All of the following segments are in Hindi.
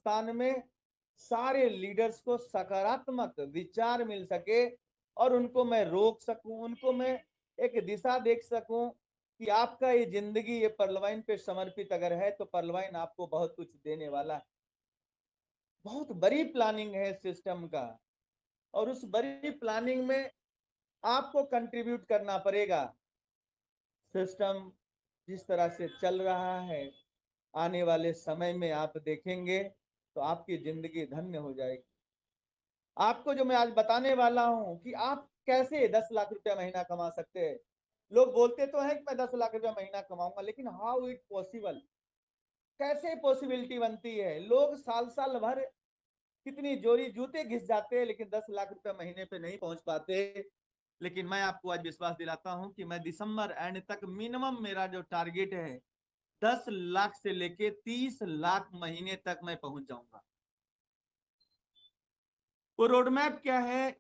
हिंदुस्तान में सारे लीडर्स को सकारात्मक विचार मिल सके और उनको मैं रोक सकूं, उनको मैं एक दिशा देख सकूं कि आपका ये जिंदगी ये पर्लवाइन पे समर्पित अगर है तो पर्लवाइन आपको बहुत कुछ देने वाला है। बहुत बड़ी प्लानिंग है सिस्टम का और उस बड़ी प्लानिंग में आपको कंट्रीब्यूट करना पड़ेगा। सिस्टम जिस तरह से चल रहा है, आने वाले समय में आप देखेंगे तो आपकी जिंदगी धन्य हो जाएगी। आपको जो मैं आज बताने वाला हूं कि आप कैसे 10 लाख रुपया महीना कमा सकते हैं। लोग बोलते तो हैं कि मैं 10 लाख रुपया महीना कमाऊंगा, लेकिन हाउ इट पॉसिबल, कैसे पॉसिबिलिटी बनती है। लोग साल साल भर कितनी जोरी जूते घिस जाते हैं लेकिन 10 लाख रुपया महीने पे नहीं पहुंच पाते। लेकिन मैं आपको आज विश्वास दिलाता हूं कि मैं दिसंबर एंड तक मिनिमम मेरा जो टारगेट है 10 लाख से लेके 30 लाख महीने तक मैं पहुंच जाऊंगा। वो रोड मैप क्या है,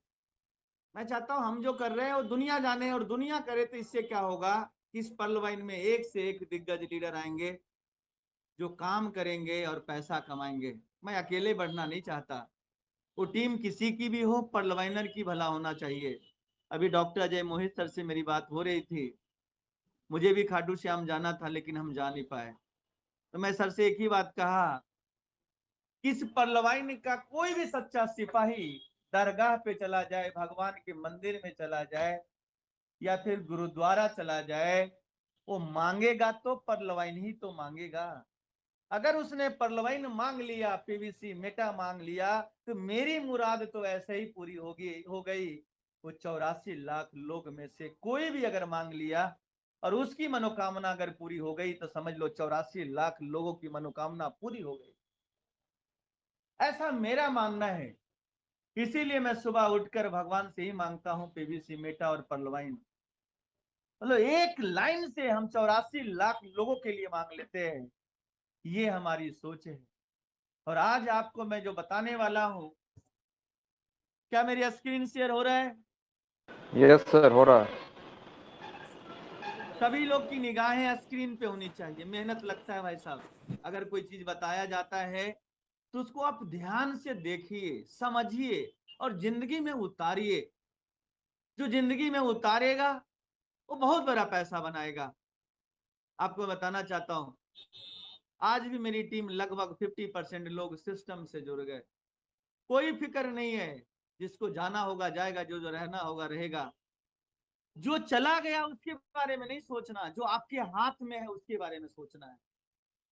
मैं चाहता हूं हम जो कर रहे हैं वो दुनिया जाने और दुनिया करे। तो इससे क्या होगा कि इस पर्ल वाइन में एक से एक दिग्गज लीडर आएंगे जो काम करेंगे और पैसा कमाएंगे। मैं अकेले बढ़ना नहीं चाहता, वो टीम किसी की भी हो, पर्ल वाइनर की भला होना चाहिए। अभी डॉक्टर अजय मोहित सर से मेरी बात हो रही थी, मुझे भी खाटू श्याम जाना था लेकिन हम जा नहीं पाए। तो मैं सर से एक ही बात कहा, किस पर्लवाइन का कोई भी सच्चा सिपाही दरगाह पे चला जाए, भगवान के मंदिर में चला जाए या फिर गुरुद्वारा चला जाए, वो मांगेगा तो परलवाइन ही तो मांगेगा। अगर उसने परलवाइन मांग लिया, पीवीसी मेटा मांग लिया, तो मेरी मुराद तो ऐसे ही पूरी होगी हो गई। वो 84 लाख लोग में से कोई भी अगर मांग लिया और उसकी मनोकामना अगर पूरी हो गई तो समझ लो 84 लाख लोगों की मनोकामना पूरी हो गई। ऐसा मेरा मानना है। इसीलिए मैं सुबह उठकर भगवान से ही मांगता हूं पीवीसी मेटा और परलवाइन। मतलब एक लाइन से हम 84 लाख लोगों के लिए मांग लेते हैं, ये हमारी सोच है। और आज आपको मैं जो बताने वाला हूं, क्या मेरी स्क्रीन शेयर हो रहा है? यस सर, हो रहा है। सभी लोग की निगाहें स्क्रीन पे होनी चाहिए। मेहनत लगता है भाई साहब, अगर कोई चीज बताया जाता है तो उसको आप ध्यान से देखिए, समझिए और जिंदगी में उतारिए। जो जिंदगी में उतारेगा वो बहुत बड़ा पैसा बनाएगा। आपको बताना चाहता हूं, आज भी मेरी टीम लगभग 50% लोग सिस्टम से जुड़ गए। कोई फिक्र नहीं है, जिसको जाना होगा जाएगा, जो जो रहना होगा रहेगा। जो चला गया उसके बारे में नहीं सोचना, जो आपके हाथ में है उसके बारे में सोचना है।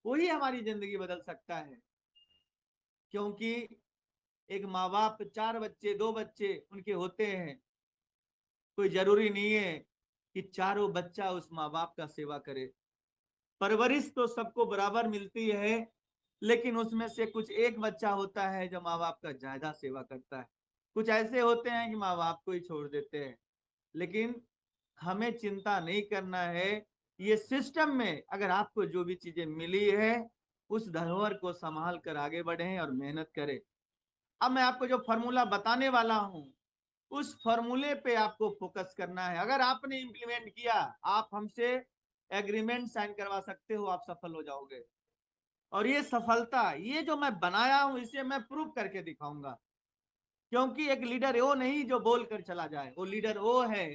वही हमारी जिंदगी बदल सकता है। क्योंकि एक माँ बाप 4 बच्चे 2 बच्चे उनके होते हैं, कोई जरूरी नहीं है कि चारों बच्चा उस माँ बाप का सेवा करे। परवरिश तो सबको बराबर मिलती है, लेकिन उसमें से कुछ एक बच्चा होता है जो माँ बाप का ज्यादा सेवा करता है। कुछ ऐसे होते हैं कि माँ बाप को ही छोड़ देते हैं। लेकिन हमें चिंता नहीं करना है। ये सिस्टम में अगर आपको जो भी चीजें मिली है उस धरोहर को संभाल कर आगे बढ़े और मेहनत करें। अब मैं आपको जो फॉर्मूला बताने वाला हूं उस फॉर्मूले पे आपको फोकस करना है। अगर आपने इंप्लीमेंट किया, आप हमसे एग्रीमेंट साइन करवा सकते हो, आप सफल हो जाओगे। और ये सफलता, ये जो मैं बनाया हूं इसे मैं प्रूव करके दिखाऊंगा। क्योंकि एक लीडर वो नहीं जो बोल कर चला जाए, वो लीडर वो है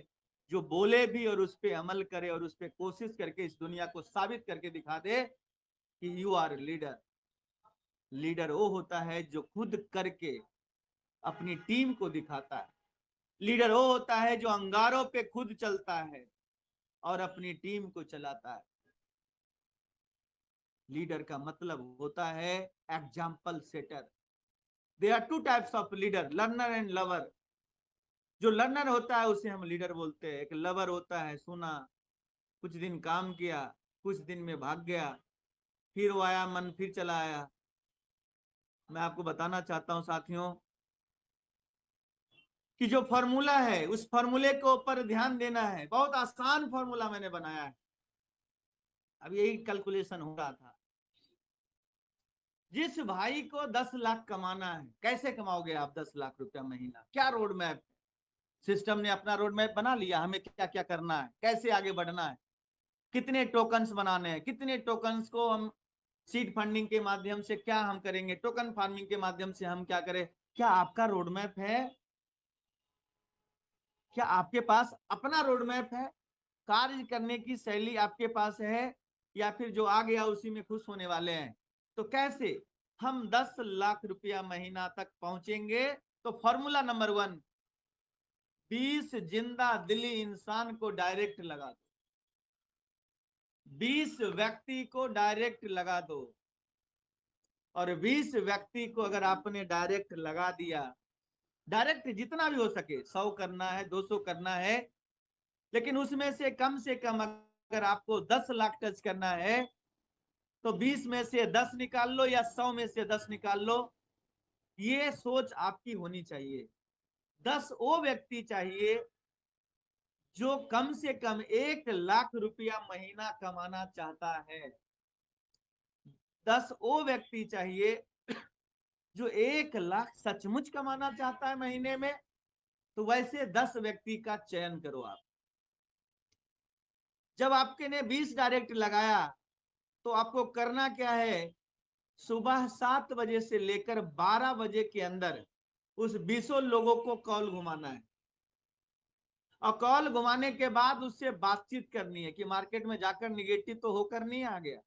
जो बोले भी और उस पर अमल करे और उस पर कोशिश करके इस दुनिया को साबित करके दिखा दे कि यू आर लीडर। लीडर वो होता है जो खुद करके अपनी टीम को दिखाता है। लीडर वो होता है जो अंगारों पे खुद चलता है और अपनी टीम को चलाता है। लीडर का मतलब होता है example setter. There are two types of leader, learner and lover. जो लर्नर होता है उसे हम लीडर बोलते हैं। एक लवर होता है, सुना, कुछ दिन काम किया, कुछ दिन में भाग गया, फिर वो आया, मन फिर चला आया। मैं आपको बताना चाहता हूं साथियों कि जो फॉर्मूला है उस फॉर्मूले के ऊपर ध्यान देना है। बहुत आसान फॉर्मूला मैंने बनाया है। अब यही कैलकुलेशन हो रहा था। जिस भाई को 10 लाख कमाना है, कैसे कमाओगे आप 10 लाख रुपया महीना? क्या रोड मैप? सिस्टम ने अपना रोड मैप बना लिया, हमें क्या क्या करना है, कैसे आगे बढ़ना है, कितने टोकन्स बनाने हैं, कितने टोकन्स को हम सीड फंडिंग के माध्यम से क्या हम करेंगे, टोकन फार्मिंग के माध्यम से हम क्या करें। क्या आपका रोड मैप है? क्या आपके पास अपना रोड मैप है? कार्य करने की शैली आपके पास है, या फिर जो आ गया उसी में खुश होने वाले हैं? तो कैसे हम 10 लाख रुपया महीना तक पहुंचेंगे? तो फॉर्मूला नंबर 1, 20 जिंदा दिली इंसान को डायरेक्ट लगा दो, 20 व्यक्ति को डायरेक्ट लगा दो। और 20 व्यक्ति को अगर आपने डायरेक्ट लगा दिया, डायरेक्ट जितना भी हो सके, 100 करना है, 200 करना है, लेकिन उसमें से कम अगर आपको 10 लाख टच करना है, तो 20 में से 10 निकाल लो या 100 में से 10 निकाल लो। ये सोच आपकी होनी चाहिए। 10 वो व्यक्ति चाहिए जो कम से कम 1 लाख रुपया महीना कमाना चाहता है। 10 वो व्यक्ति चाहिए जो 1 लाख सचमुच कमाना चाहता है महीने में। तो वैसे 10 व्यक्ति का चयन करो आप। जब आपके ने 20 डायरेक्ट लगाया, तो आपको करना क्या है, सुबह 7 बजे से लेकर 12 बजे के अंदर उस 20 लोगों को कॉल घुमाना है। और कॉल घुमाने के बाद उससे बातचीत करनी है कि मार्केट में जाकर निगेटिव तो होकर नहीं आ गया।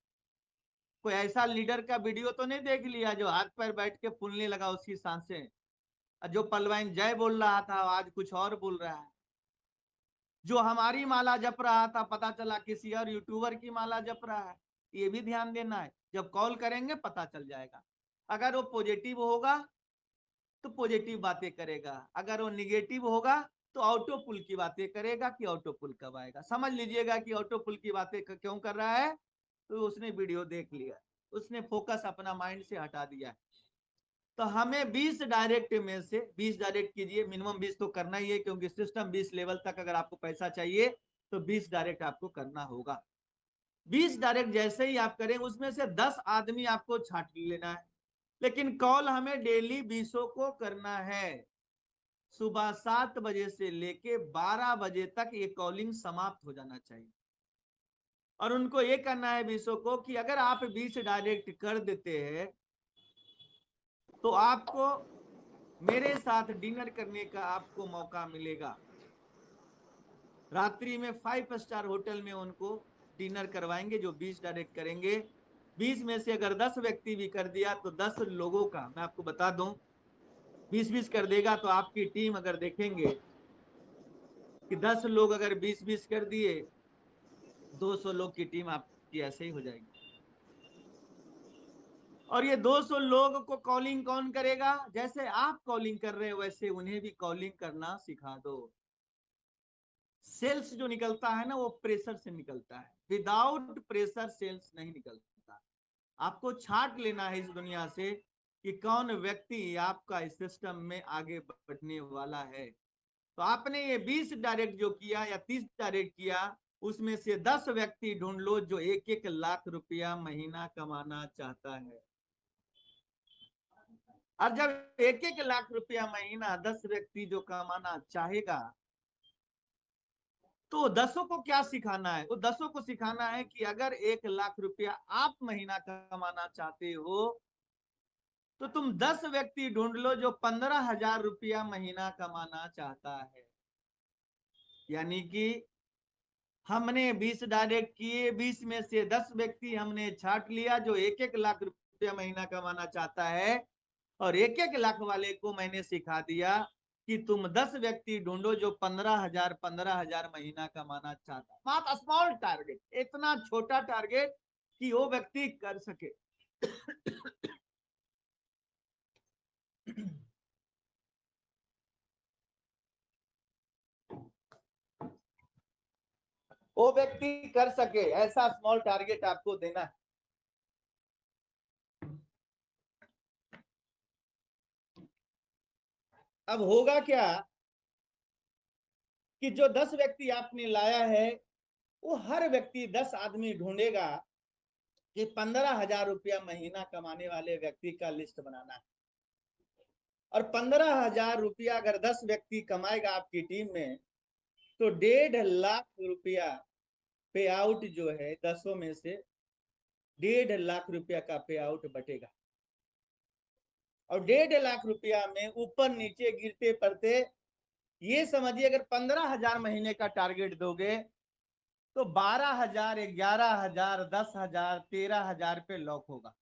कोई ऐसा लीडर का वीडियो तो नहीं देख लिया जो हाथ पैर बैठ के फूलने लगा उसकी सांसें, जो पलवाइन जय बोल रहा था आज कुछ और बोल रहा है। जो हमारी माला जप रहा था पता चला किसी और यूट्यूबर की माला जप रहा है। ये भी ध्यान देना है। जब कॉल करेंगे पता चल जाएगा। अगर वो पॉजिटिव होगा तो पॉजिटिव बातें करेगा, अगर वो निगेटिव होगा तो ऑटो पुल की बातें करेगा कि ऑटो पुल कब आएगा। समझ लीजिएगा कि ऑटो पुल की बातें क्यों कर रहा है, तो उसने वीडियो देख लिया, उसने फोकस अपना माइंड से हटा दिया। तो हमें 20 डायरेक्ट में से 20 डायरेक्ट कीजिए, मिनिमम 20 तो करना ही है, क्योंकि सिस्टम 20 लेवल तक अगर आपको पैसा चाहिए तो 20 डायरेक्ट आपको करना होगा। 20 डायरेक्ट जैसे ही आप करें, उसमें से 10 आदमी आपको छांट लेना है। लेकिन कॉल हमें डेली 20 को करना है। सुबह 7 बजे से लेके 12 बजे तक ये कॉलिंग समाप्त हो जाना चाहिए। और उनको ये करना है 20 को कि अगर आप 20 डायरेक्ट कर देते हैं तो आपको मेरे साथ डिनर करने का आपको मौका मिलेगा। रात्रि में 5 स्टार होटल में उनको डिनर करवाएंगे जो 20 डायरेक्ट करेंगे। 20 में से अगर 10 व्यक्ति भी कर दिया तो 10 लोगों का मैं आपको बता दूं, 20-20 कर देगा तो आपकी टीम अगर देखेंगे कि 10 लोग अगर 20-20 कर दिए, 200 लोग की टीम आपकी ऐसे ही हो जाएगी। और ये 200 लोग को कॉलिंग कौन करेगा? जैसे आप कॉलिंग कर रहे हो वैसे उन्हें भी कॉलिंग करना सिखा दो। सेल्स जो निकलता है ना वो प्रेशर से निकलता है, विदाउट प्रेशर सेल्स नहीं निकलता। आपको छांट लेना है इस दुनिया से कि कौन व्यक्ति आपका इस सिस्टम में आगे बढ़ने वाला है। तो आपने ये 20 डायरेक्ट जो किया या 30 डायरेक्ट किया, उसमें से 10 व्यक्ति ढूंढ लो जो 1-1 लाख रुपया महीना कमाना चाहता है। और जब 1-1 लाख रुपया महीना 10 व्यक्ति जो कमाना चाहेगा, तो 10 को क्या सिखाना है? वो 10 को सिखाना है कि अगर 1 लाख रुपया आप महीना कमाना चाहते हो तो तुम 10 व्यक्ति ढूंढ लो जो 15,000 रुपया महीना कमाना चाहता है। यानी कि हमने 20 डायरेक्ट किए, 20 में से 10 व्यक्ति हमने छांट लिया जो 1-1 लाख रुपया महीना कमाना चाहता है। और 1-1 लाख वाले को मैंने सिखा दिया कि तुम 10 व्यक्ति ढूंढो जो 15,000 महीना कमाना चाहता है। मात्र स्मॉल टारगेट, इतना छोटा टारगेट कि वो व्यक्ति कर सके। वो व्यक्ति कर सके, ऐसा स्मॉल टारगेट आपको देना है। अब होगा क्या कि जो 10 व्यक्ति आपने लाया है वो हर व्यक्ति 10 आदमी ढूंढेगा कि 15,000 रुपया महीना कमाने वाले व्यक्ति का लिस्ट बनाना है। और 15,000 रुपया अगर 10 व्यक्ति कमाएगा आपकी टीम में, तो 1.5 लाख रुपया पे आउट जो है 10 में से 1.5 लाख रुपया का पे आउट बटेगा। और 1.5 लाख रुपया में ऊपर नीचे गिरते पड़ते ये समझिए, अगर 15,000 महीने का टारगेट दोगे तो 12,000, 11,000, 10,000, 13,000 पे लॉक होगा।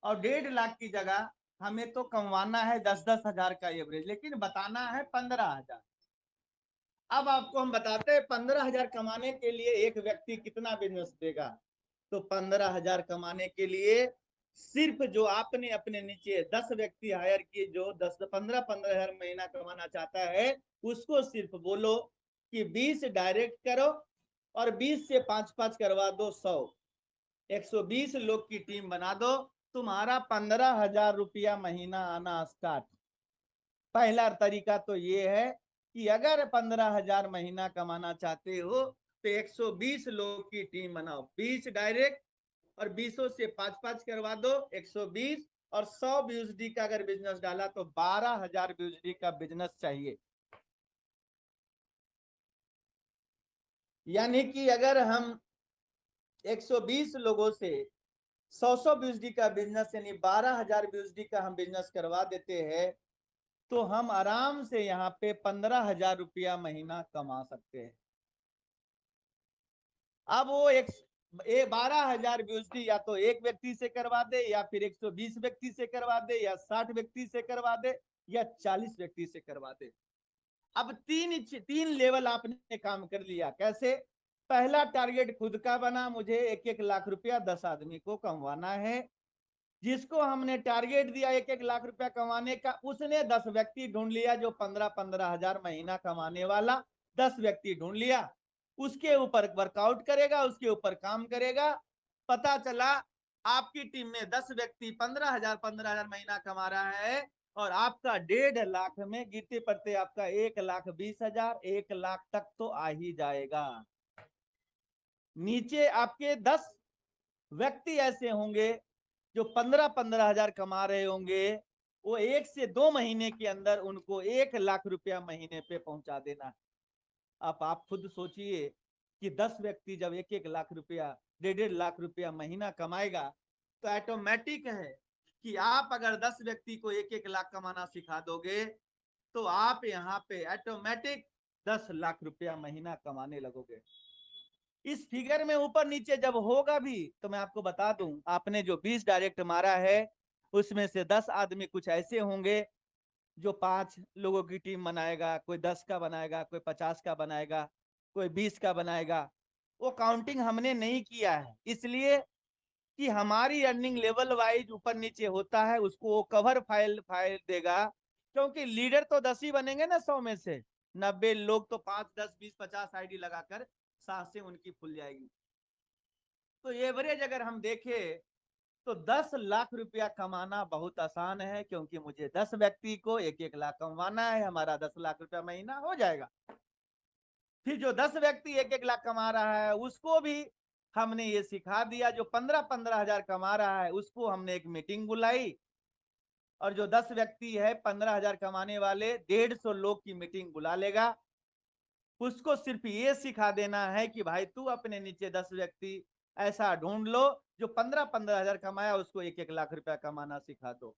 और 1.5 लाख की जगह हमें तो कमवाना है 10-10 हजार का एवरेज, लेकिन बताना है 15,000। अब आपको हम बताते हैं 15,000 कमाने के लिए एक व्यक्ति कितना बिजनेस देगा। तो 15,000 कमाने के लिए सिर्फ जो आपने अपने नीचे 10 व्यक्ति हायर किए, जो 10-15 महीना कमाना चाहता है, उसको सिर्फ बोलो कि 20 डायरेक्ट करो और 20 से 5-5 करवा दो, 120 लोग की टीम बना दो, तुम्हारा 15,000 रुपया महीना आना स्टार्ट। पहला तरीका तो ये है कि अगर 15,000 महीना कमाना चाहते हो तो 120 लोग की टीम बनाओ, 20 डायरेक्ट और 20 से 5-5 करवा दो, 120 और 100 बीएसडी का अगर बिजनेस डाला तो 12,000 बीएसडी का बिजनेस चाहिए। यानी कि अगर हम 120 लोगों से 100 बीएसडी का बिजनेस यानी 12,000 बीएसडी का हम बिजनेस करवा देते हैं तो हम आराम से यहाँ पे 15,000 रुपया महीना कमा सकते हैं। अब वो 12,000 बीएसडी या तो एक व्यक्ति से करवा दे, या फिर 120 व्यक्ति से करवा दे, या 60 व्यक्ति से करवा दे, या 40 व्यक्ति से करवा दे। अब तीन लेवल आपने काम कर लिया। कैसे? पहला टारगेट खुद का बना, मुझे 1-1 लाख रुपया 10 आदमी को कमवाना है। जिसको हमने टारगेट दिया 1-1 लाख रुपया कमाने का, उसने 10 व्यक्ति ढूंढ लिया जो 15-15 हजार महीना कमाने वाला 10 व्यक्ति ढूंढ लिया। उसके ऊपर वर्कआउट करेगा, उसके ऊपर काम करेगा। पता चला आपकी टीम में 10 व्यक्ति 15,000 महीना कमा रहा है और आपका 1.5 लाख में गिरते पड़ते आपका 1,20,000, 1 लाख तक तो आ ही जाएगा। नीचे आपके 10 व्यक्ति ऐसे होंगे जो 15-15 हजार कमा रहे होंगे, वो 1 से 2 महीने के अंदर उनको 1 लाख रुपया महीने पे पहुंचा देना। अब आप खुद सोचिए कि 10 व्यक्ति जब 1-1 लाख रुपया 1.5 लाख रुपया महीना कमाएगा तो ऑटोमेटिक है कि आप अगर 10 व्यक्ति को 1-1 लाख कमाना सिखा दोगे तो आप यहाँ पे ऑटोमेटिक 10 लाख रुपया महीना कमाने लगोगे। इस फिगर में ऊपर नीचे जब होगा भी तो मैं आपको बता दूं, आपने जो 20 डायरेक्ट मारा है उसमें से 10 आदमी कुछ ऐसे होंगे जो 5 लोगों की टीम बनाएगा, कोई 10 का बनाएगा, कोई 50 का बनाएगा, कोई 20 का बनाएगा। वो काउंटिंग हमने नहीं किया है, इसलिए कि हमारी अर्निंग लेवल वाइज ऊपर नीचे होता है, उसको वो कवर फाइल देगा। क्योंकि लीडर तो 10 ही बनेंगे ना 100 में से 90 लोग, तो 5, 10, 20, 50 आईडी लगाकर सांसें उनकी फूल जाएगी। तो एवरेज अगर हम देखें तो 10 लाख रुपया कमाना बहुत आसान है, क्योंकि मुझे 10 व्यक्ति को 1-1 लाख कमाना है, हमारा 10 लाख रुपया महीना हो जाएगा। फिर जो 10 व्यक्ति 1-1 लाख कमा रहा है उसको भी हमने ये सिखा दिया, जो 15-15 हजार कमा रहा है उसको हमने एक मीटिंग बुलाई, और जो 10 व्यक्ति है 15 हजार कमाने वाले 150 लोग की मीटिंग बुला लेगा। उसको सिर्फ ये सिखा देना है कि भाई तू अपने नीचे 10 व्यक्ति ऐसा ढूंढ लो जो 15-15 हजार कमाया, उसको 1-1 लाख रुपया कमाना सिखा दो।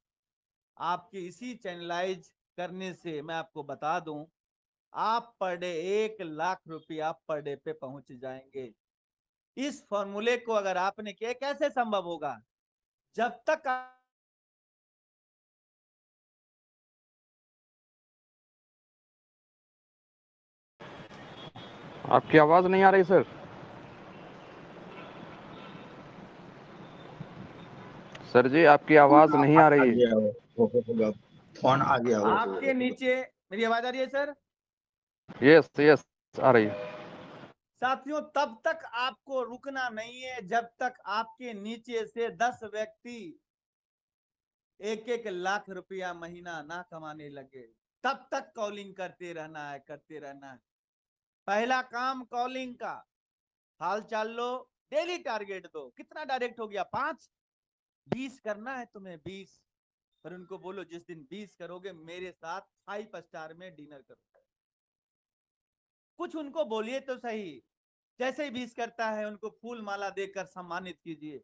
आपकी इसी चैनलाइज करने से मैं आपको बता दूं, आप पर डे 1 लाख रुपया पर डे पे पहुंच जाएंगे। इस फॉर्मूले को अगर आपने किया, कैसे संभव होगा? जब तक आपकी आवाज नहीं आ रही सर। सर जी आपकी आवाज नहीं आ रही है। होगा, फोन आ गया होगा। आपके नीचे मेरी आवाज आ रही है सर? यस यस आ रही है। साथियों, तब तक आपको रुकना नहीं है जब तक आपके नीचे से 10 व्यक्ति 1-1 लाख रुपया महीना ना कमाने लगे। तब तक कॉलिंग करते रहना है, करते रहना है। पहला काम कॉलिंग का, हाल चाल लो, डेली टारगेट दो। कितना डायरेक्ट हो गया? 5, 20 करना है तुम्हें, 20। पर उनको बोलो जिस दिन 20 करोगे मेरे साथ 5 स्टार में डिनर करो। कुछ उनको बोलिए तो सही। जैसे ही 20 करता है उनको फूल माला देकर सम्मानित कीजिए।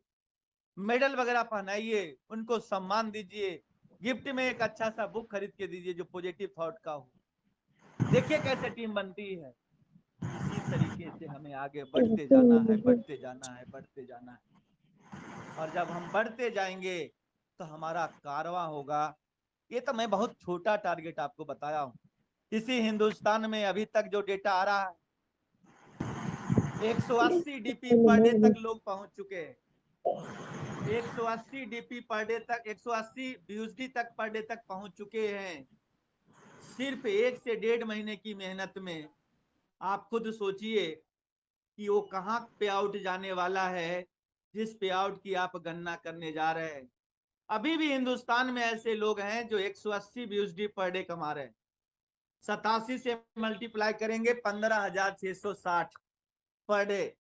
मेडल वगैरह पहनाइए, उनको सम्मान दीजिए, गिफ्ट में एक अच्छा सा बुक खरीद के दीजिए जो पॉजिटिव थॉट का हो। देखिए कैसे टीम बनती है। इसी तरीके से हमें आगे बढ़ते जाना है, बढ़ते जाना है, बढ़ते जाना है। और जब हम बढ़ते जाएंगे तो हमारा कारवां होगा। ये तो मैं बहुत छोटा टारगेट आपको बताया हूं। इसी हिंदुस्तान में अभी तक जो डेटा आ रहा है, 180 डीपी पर डे तक लोग पहुंच चुके हैं। 180 डीपी पर डे तक, 180 बीयूएसडी तक पर डे तक पहुंच चुके हैं, सिर्फ 1 से 1.5 महीने की मेहनत में। आप खुद सोचिए कि वो कहां पे आउट जाने वाला है जिस पे आउट की आप गणना करने जा रहे हैं। अभी भी हिंदुस्तान में ऐसे लोग हैं जो 180 बीयूएसडी पर डे कमा रहे हैं। 87 से मल्टीप्लाई करेंगे 15,660 पर डे,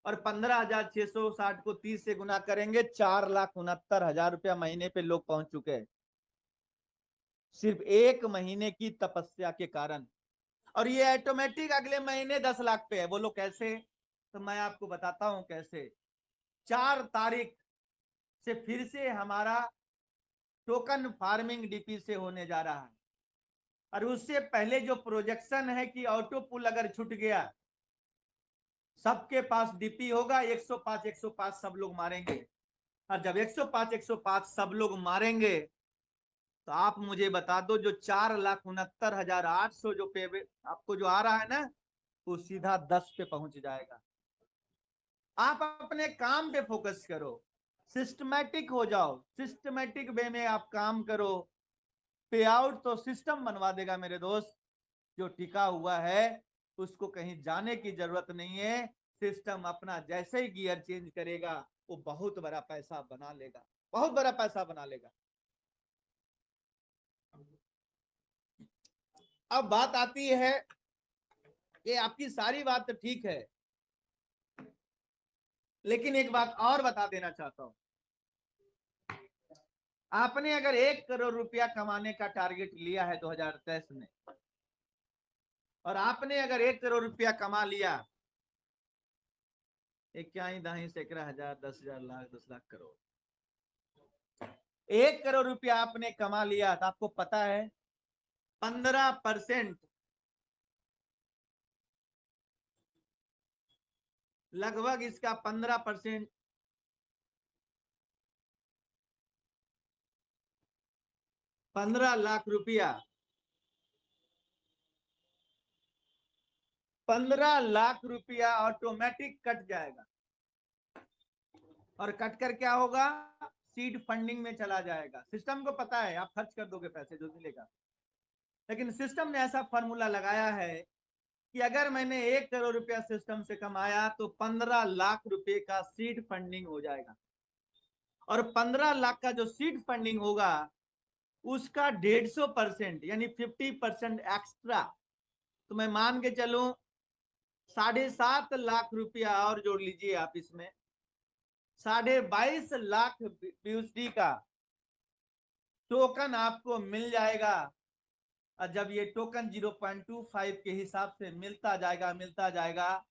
और 15,660 को 30 से गुना करेंगे 4,69,000 रुपया महीने पे लोग पहुंच चुके हैं, सिर्फ 1 महीने की तपस्या के कारण। और ये ऑटोमेटिक अगले महीने 10 लाख पे है। बोलो कैसे? तो मैं आपको बताता हूं कैसे। 4 तारीख से फिर से हमारा टोकन फार्मिंग डीपी से होने जा रहा है, और उससे पहले जो प्रोजेक्शन है कि ऑटो पुल अगर छूट गया, सबके पास डीपी होगा, 105 105 सब लोग मारेंगे। और जब 105 105 सब लोग मारेंगे तो आप मुझे बता दो, जो 4,69,800 जो पे आपको जो आ रहा है ना, वो सीधा 10 पे पहुंच जाएगा। आप अपने काम पे फोकस करो, सिस्टमैटिक हो जाओ, सिस्टमैटिक वे में आप काम करो। पे आउट तो सिस्टम बनवा देगा मेरे दोस्त। जो टिका हुआ है उसको कहीं जाने की जरूरत नहीं है। सिस्टम अपना जैसे ही गियर चेंज करेगा वो बहुत बड़ा पैसा बना लेगा, बहुत बड़ा पैसा बना लेगा। अब बात आती है कि आपकी सारी बात तो ठीक है, लेकिन एक बात और बता देना चाहता हूं। आपने अगर 1 करोड़ रुपया कमाने का टारगेट लिया है 2023 में, और आपने अगर 1 करोड़ रुपया कमा लिया, इक्याई दाही सैकड़ा हजार 10,000 लाख 10 लाख करोड़, 1 करोड़ रुपया आपने कमा लिया, तो आपको पता है 15%, लगभग इसका 15%, 15 लाख रुपया, 15 लाख रुपया ऑटोमेटिक कट जाएगा। और कट कर क्या होगा? सीड फंडिंग में चला जाएगा। सिस्टम को पता है आप खर्च कर दोगे पैसे जो मिलेगा, लेकिन सिस्टम ने ऐसा फॉर्मूला लगाया है कि अगर मैंने 1 करोड़ रुपया सिस्टम से कमाया तो 15 लाख रुपए का सीड फंडिंग हो जाएगा। और 15 लाख का जो सीड फंडिंग होगा उसका 150% यानी 50% एक्स्ट्रा, तो मैं मान के चलूं 7.5 लाख रुपया और जोड़ लीजिए आप इसमें, 22.5 लाख बीयूएसडी का टोकन आपको मिल जाएगा। और जब ये टोकन 0.25 के हिसाब से मिलता जाएगा,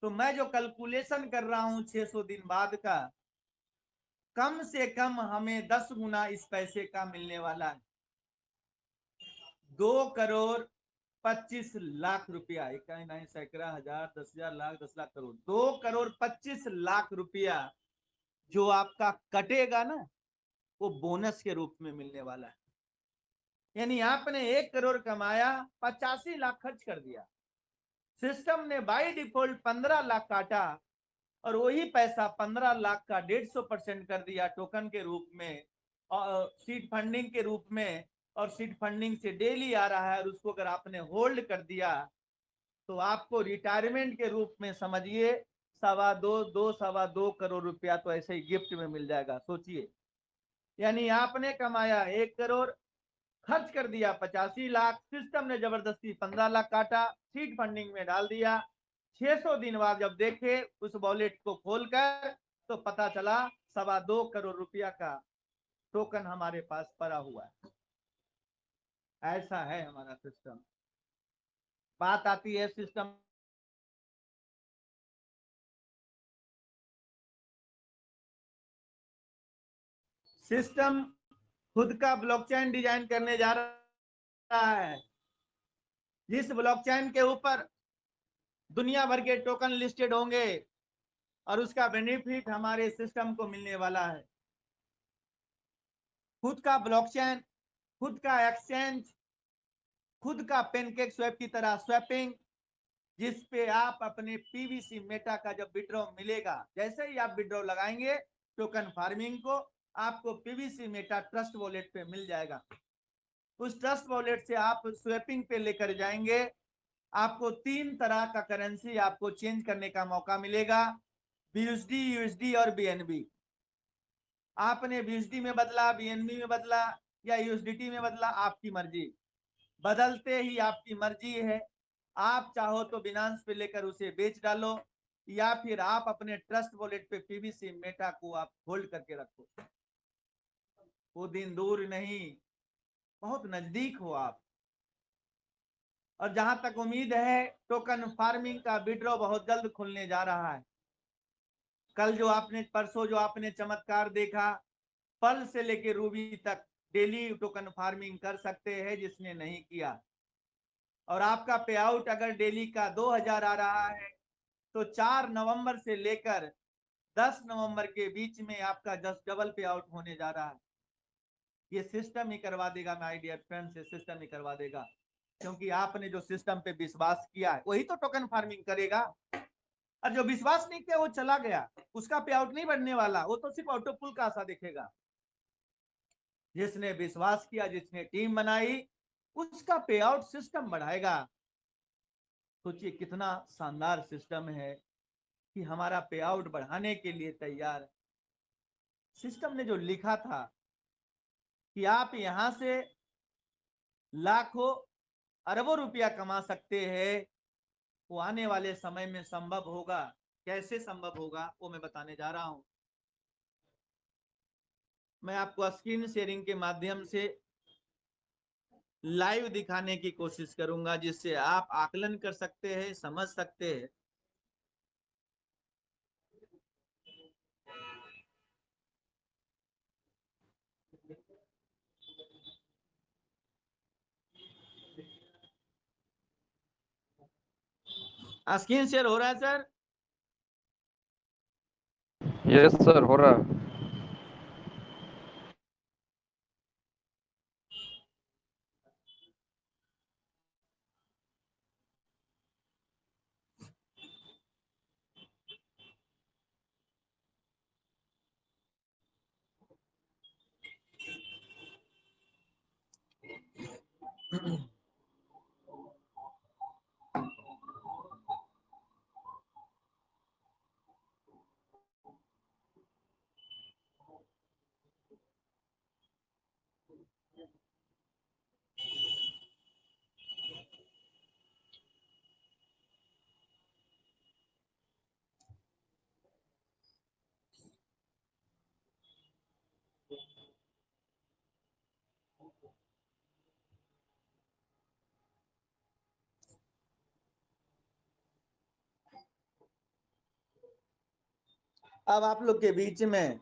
तो मैं जो कैलकुलेशन कर रहा हूं 600 दिन बाद का, कम से कम हमें 10 गुना इस पैसे का मिलने वाला है। 2,25,00,000 रुपया, इकाई नहीं सैकड़ा हजार 10,000 लाख 10 लाख करोड़, 2,25,00,000 रुपया जो आपका कटेगा ना, वो बोनस के रूप में मिलने वाला है। यानी आपने 1 करोड़ कमाया, 85 लाख खर्च कर दिया, सिस्टम ने बाय डिफॉल्ट 15 लाख काटा, और वही पैसा 15 लाख का 150% कर दिया टोकन के रूप में और सीड फंडिंग के रूप में। और सीड फंडिंग से डेली आ रहा है, और उसको अगर आपने होल्ड कर दिया तो आपको रिटायरमेंट के रूप में समझिए 2.25 करोड़ रुपया तो ऐसे ही गिफ्ट में मिल जाएगा। सोचिए, यानी आपने कमाया 1 करोड़, खर्च कर दिया 85 लाख, सिस्टम ने जबरदस्ती 15 लाख काटा, सीड फंडिंग में डाल दिया। 600 दिन बाद जब देखे उस वॉलेट को खोलकर, तो पता चला 2.25 करोड़ रुपया का टोकन हमारे पास पड़ा हुआ है। ऐसा है हमारा सिस्टम। बात आती है सिस्टम सिस्टम खुद का ब्लॉकचेन डिजाइन करने जा रहा है, जिस ब्लॉकचेन के ऊपर दुनिया भर के टोकन लिस्टेड होंगे और उसका बेनिफिट हमारे सिस्टम को मिलने वाला है। खुद का ब्लॉकचेन, खुद का एक्सचेंज, खुद का पेनकेक स्वैप की तरह स्वैपिंग, जिस पे आप अपने पीवीसी मेटा का जब विड्रॉ मिलेगा, जैसे ही आप विड्रॉ लगाएंगे टोकन फार्मिंग को, आपको पीवीसी मेटा ट्रस्ट वॉलेट पे मिल जाएगा। उस ट्रस्ट वॉलेट से आप स्वैपिंग पे लेकर जाएंगे, आपको 3 तरह का करेंसी आपको चेंज करने का मौका मिलेगा, BUSD, USD और BNB। आपने BUSD में बदला, BNB में बदला या USDT में बदला, आपकी मर्जी, बदलते ही आपकी मर्जी है। आप चाहो तो बिनांस पे लेकर उसे बेच डालो, या फिर आप अपने ट्रस्ट वॉलेट पे पीवीसी मेटा को आप होल्ड करके रखो। वो दिन दूर नहीं, बहुत नजदीक हो आप। और जहां तक उम्मीद है, टोकन फार्मिंग का विड्रॉ बहुत जल्द खुलने जा रहा है। कल जो आपने, परसों जो आपने चमत्कार देखा, पल से लेकर रूबी तक डेली टोकन फार्मिंग कर सकते हैं जिसने नहीं किया। और आपका पे आउट अगर डेली का 2000 आ रहा है तो 4 नवंबर से लेकर 10 नवंबर के बीच में आपका 10 डबल पे आउट होने जा रहा है। ये सिस्टम ही करवा देगा माय डियर फ्रेंड्स, ये सिस्टम ही करवा देगा, क्योंकि आपने जो सिस्टम पे विश्वास किया है वही तो टोकन फार्मिंग करेगा। और जो विश्वास नहीं किया वो चला गया, उसका पे आउट नहीं बढ़ने वाला, वो तो सिर्फ ऑटोपुल का आशा देखेगा। जिसने विश्वास किया, जिसने टीम बनाई, उसका पे आउट सिस्टम बढ़ाएगा। सोचिए कितना शानदार सिस्टम है कि हमारा पे आउट बढ़ाने के लिए तैयार है। सिस्टम ने जो लिखा था कि आप यहां से लाखों अरबों रुपया कमा सकते हैं, वो आने वाले समय में संभव होगा। कैसे संभव होगा वो मैं बताने जा रहा हूं। मैं आपको स्क्रीन शेयरिंग के माध्यम से लाइव दिखाने की कोशिश करूंगा, जिससे आप आकलन कर सकते हैं, समझ सकते हैं। स्क्रीन शेयर हो रहा है सर? यस सर, हो रहा है। अब आप लोग के बीच में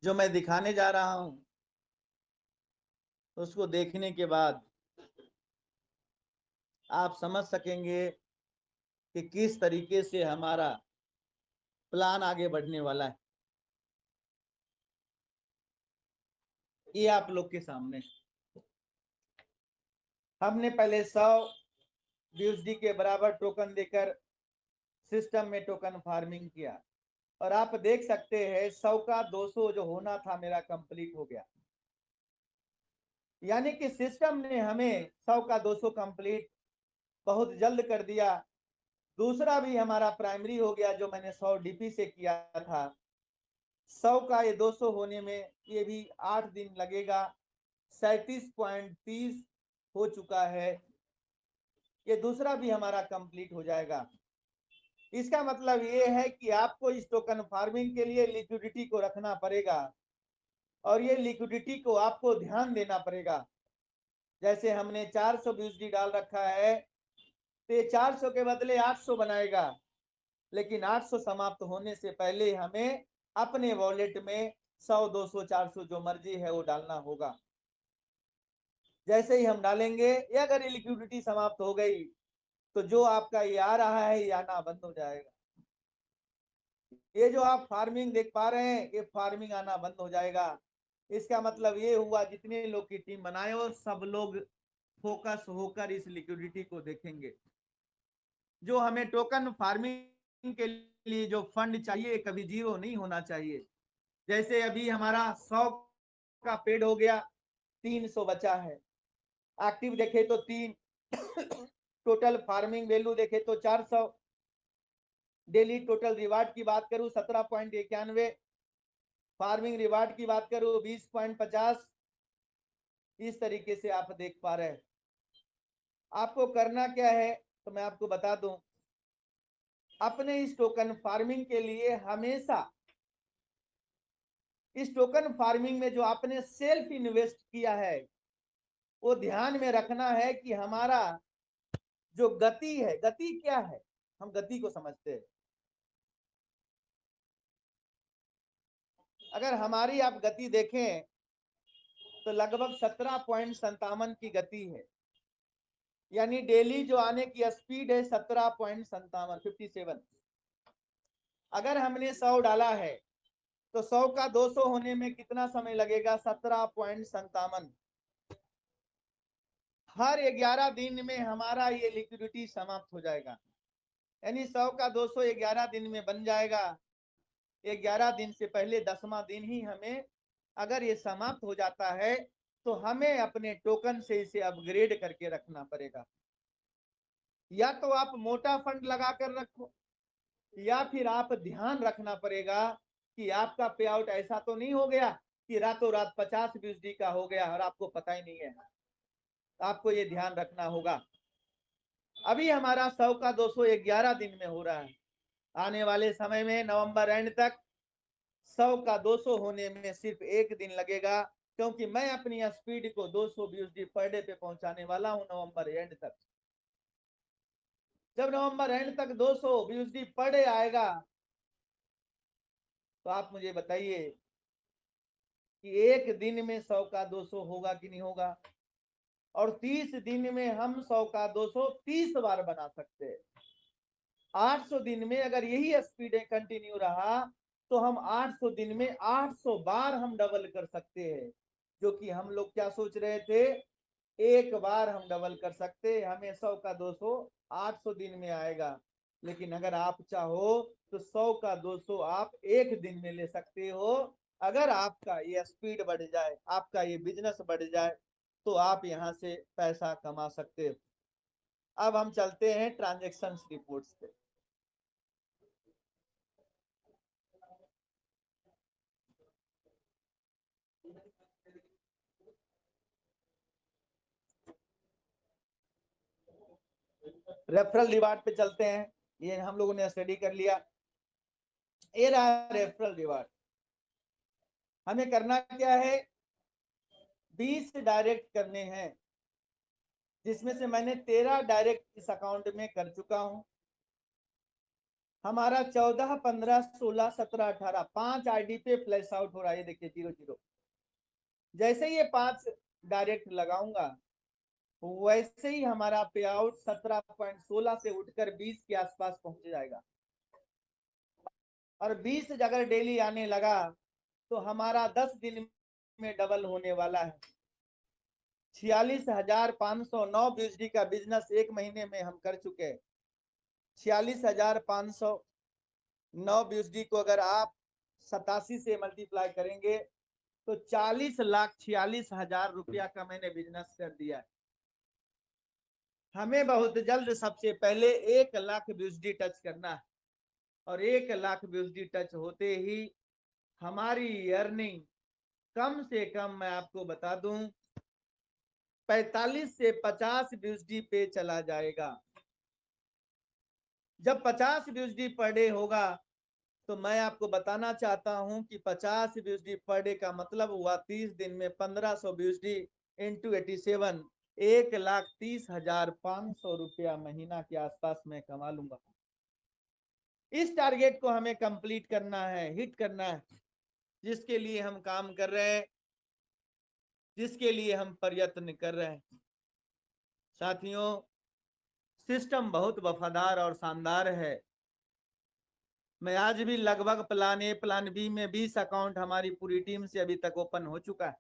जो मैं दिखाने जा रहा हूं, उसको देखने के बाद आप समझ सकेंगे कि किस तरीके से हमारा प्लान आगे बढ़ने वाला है। ये आप लोग के सामने हमने पहले 100 BUSD के बराबर टोकन देकर सिस्टम में टोकन फार्मिंग किया, और आप देख सकते हैं 100 का 200 जो होना था मेरा कंप्लीट हो गया। यानी कि सिस्टम ने हमें 100 का 200 कंप्लीट बहुत जल्द कर दिया। दूसरा भी हमारा प्राइमरी हो गया, जो मैंने 100 DP से किया था। 100 का ये 200 होने में ये भी 8 दिन लगेगा। 37.30 हो चुका है, ये दूसरा भी हमारा कंप्लीट हो जाएगा। इसका मतलब ये है कि आपको इस टोकन फार्मिंग के लिए लिक्विडिटी को रखना पड़ेगा, और ये लिक्विडिटी को आपको ध्यान देना पड़ेगा। जैसे हमने 400 BUSD डाल रखा है, तो ये 400 के बदले 800 बनाएगा, लेकिन 800 समाप्त होने से पहले हमें अपने वॉलेट में 100, 200, 400 जो मर्जी है वो डालना होगा। जैसे ही हम डालेंगे, ये अगर लिक्विडिटी समाप्त हो गई तो जो आपका ये आ रहा है ये आना बंद हो जाएगा। ये जो आप फार्मिंग देख पा रहे हैं, ये फार्मिंग आना बंद हो जाएगा। इसका मतलब ये हुआ जितने लोग की टीम बनाए हो सब लोग फोकस होकर इस लिक्विडिटी को देखेंगे। जो हमें टोकन फार्मिंग के लिए जो फंड चाहिए कभी जीरो नहीं होना चाहिए। जैसे अभी हमारा 100 का पेड हो गया, 300 बचा है। एक्टिव देखे तो 3, टोटल फार्मिंग वैल्यू देखे तो 400, डेली टोटल रिवार्ड की बात करूं 17.91, फार्मिंग रिवार्ड की बात करूं 20.50। इस तरीके से आप देख पा रहे हैं। आपको करना क्या है तो मैं आपको बता दूं, अपने इस टोकन फार्मिंग के लिए हमेशा इस टोकन फार्मिंग में जो आपने सेल्फ इन्वेस्ट किया है वो ध्यान में रखना है कि हमारा जो गति है, गति क्या है, हम गति को समझते हैं। अगर हमारी आप गति देखें तो लगभग 17.57 की गति है, यानी डेली जो आने की स्पीड है 17.57। अगर हमने 100 डाला है तो 100 का 200 होने में कितना समय लगेगा? 17.57। हर 11 दिन में हमारा ये लिक्विडिटी समाप्त हो जाएगा, यानी 100 का 200 11 दिन में बन जाएगा। 11 दिन से पहले 10वां दिन ही हमें अगर ये समाप्त हो जाता है तो हमें अपने टोकन से इसे अपग्रेड करके रखना पड़ेगा। या तो आप मोटा फंड लगा कर रखो, या फिर आप ध्यान रखना पड़ेगा कि आपका पे आउट ऐसा तो नहीं हो गया कि रातों रात 50 BUSD का हो गया और आपको पता ही नहीं है। आपको ये ध्यान रखना होगा। अभी हमारा 100 का 200 11 दिन में हो रहा है। आने वाले समय में नवंबर एंड तक 100 का 200 होने में सिर्फ 1 दिन लगेगा, क्योंकि मैं अपनी स्पीड को 200 BUSD पर डे पे पहुंचाने वाला हूं नवंबर एंड तक। जब नवंबर एंड तक 200 BUSD पर डे आएगा तो आप मुझे बताइए कि एक दिन में 100 का 200 होगा कि नहीं होगा? और 30 दिन में हम 100 का 200 30 बार बना सकते हैं। 800 दिन में अगर यही स्पीड कंटिन्यू रहा तो हम 800 दिन में 800 बार हम डबल कर सकते हैं। जो कि हम लोग क्या सोच रहे थे, एक बार हम डबल कर सकते हैं, हमें 100 का 200 800 दिन में आएगा। लेकिन अगर आप चाहो तो 100 का 200 आप एक दिन में ले सकते हो। अगर आपका ये स्पीड बढ़ जाए, आपका ये बिजनेस बढ़ जाए तो आप यहां से पैसा कमा सकते हो। अब हम चलते हैं ट्रांजैक्शन रिपोर्ट्स पे। रेफरल रिवार्ड पे चलते हैं। ये हम लोगों ने स्टडी कर लिया। ये रहा रेफरल रिवार्ड। हमें करना क्या है, 20 डायरेक्ट करने हैं, जिसमें से मैंने 13 डायरेक्ट इस अकाउंट में कर चुका हूं। हमारा 14, 15, 16, 17, 18 5 आईडी पे फ्लैश आउट हो रहा है। ये देखिए 00। जैसे ये 5 डायरेक्ट लगाऊंगा वैसे ही हमारा पे आउट 17.16 से उठकर 20 के आसपास पहुंच जाएगा। और 20 अगर डेली आने लगा तो हमारा 10 दिन में डबल होने वाला है। 46,509 BUSD का बिजनेस एक महीने में हम कर चुके हैं। 46,509 BUSD को अगर आप 87 से मल्टीप्लाई करेंगे तो 40,46,000 रुपया का मैंने बिजनेस कर दिया है। हमें बहुत जल्द सबसे पहले 1 लाख BUSD टच करना है, और 1 लाख BUSD टच होते ही हमारी अर्निंग कम से कम मैं आपको बता दूं 45 से 50 BUSD पे चला जाएगा। जब 50 BUSD पर डे होगा तो मैं आपको बताना चाहता हूं कि 50 BUSD पर डे का मतलब हुआ 30 दिन में 1500 BUSD इंटू 87, 1,30,500 रुपया महीना के आसपास मैं कमा लूंगा। इस टारगेट को हमें कंप्लीट करना है, हिट करना है। जिसके लिए हम काम कर रहे हैं, जिसके लिए हम प्रयत्न कर रहे हैं। साथियों, सिस्टम बहुत वफादार और शानदार है। मैं आज भी लगभग प्लान ए प्लान बी में 20 अकाउंट हमारी पूरी टीम से अभी तक ओपन हो चुका है।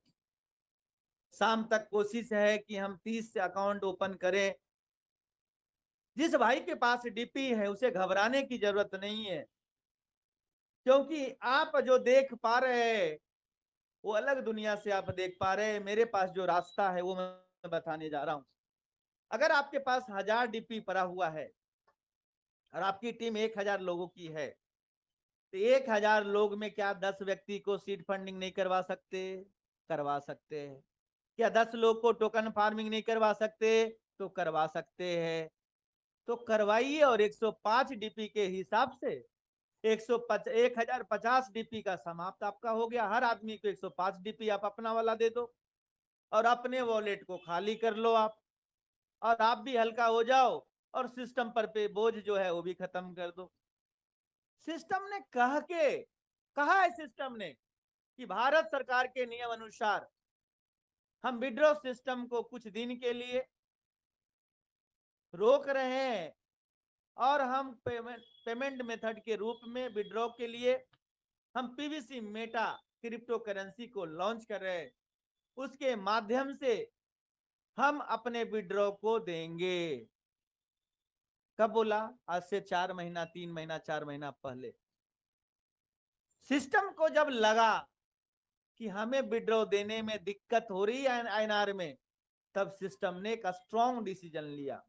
शाम तक कोशिश है कि हम 30 अकाउंट ओपन करें। जिस भाई के पास डीपी है उसे घबराने की जरूरत नहीं है, क्योंकि आप जो देख पा रहे हैं वो अलग दुनिया से आप देख पा रहे हैं। मेरे पास जो रास्ता है वो मैं बताने जा रहा हूं। अगर आपके पास 1000 डीपी पड़ा हुआ है और आपकी टीम 1000 लोगों की है, तो 1000 लोग में क्या 10 व्यक्ति को सीड फंडिंग नहीं करवा सकते? करवा सकते हैं। क्या 10 लोग को टोकन फार्मिंग नहीं करवा सकते? तो करवा सकते हैं। तो करवाइए, और 105 डीपी के हिसाब से 1050 डीपी का समाप्त आपका हो गया। हर आदमी को 105 डीपी आप अपना वाला दे दो और अपने वॉलेट को खाली कर लो आप, और आप भी हल्का हो जाओ और सिस्टम पर पे बोझ जो है वो भी खत्म कर दो। सिस्टम ने कहा है सिस्टम ने कि भारत सरकार के नियम अनुसार हम विड्रॉ सिस्टम को कुछ दिन के लिए रोक रहे हैं, और हम पेमेंट मेथड के रूप में विड्रॉ के लिए हम पीवीसी मेटा क्रिप्टो करेंसी को लॉन्च कर रहे हैं। उसके माध्यम से हम अपने विड्रॉ को देंगे। कब बोला? आज से 4 महीना, 3 महीना, 4 महीना पहले। सिस्टम को जब लगा कि हमें विड्रॉ देने में दिक्कत हो रही है आईएनआर में, तब सिस्टम ने एक स्ट्रॉन्ग डिसीजन लिया,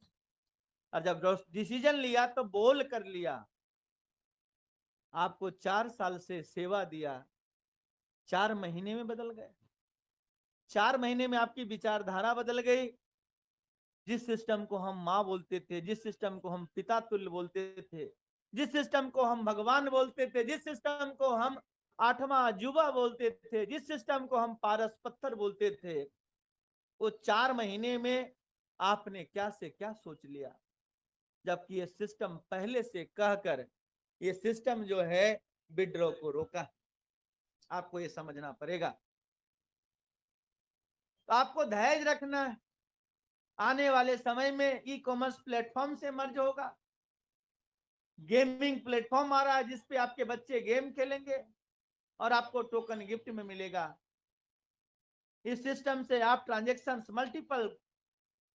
और जब डिसीजन लिया तो बोल कर लिया। आपको 4 साल से सेवा दिया, 4 महीने में बदल गए। 4 महीने में आपकी विचारधारा बदल गई। जिस सिस्टम को हम माँ बोलते थे, जिस सिस्टम को हम पिता तुल्य बोलते थे, जिस सिस्टम को हम भगवान बोलते थे, जिस सिस्टम को हम 8वां अजूबा बोलते थे, जिस सिस्टम को हम पारस पत्थर बोलते थे, वो 4 महीने में आपने क्या से क्या सोच लिया। जबकि ये सिस्टम पहले से कहकर ये सिस्टम जो है विड्रॉ को रोका। आपको ये समझना पड़ेगा। तो आपको धैर्य रखना है। आने वाले समय में ई कॉमर्स प्लेटफॉर्म से मर्ज होगा। गेमिंग प्लेटफॉर्म आ रहा है जिसपे आपके बच्चे गेम खेलेंगे और आपको टोकन गिफ्ट में मिलेगा। इस सिस्टम से आप ट्रांजैक्शंस मल्टीपल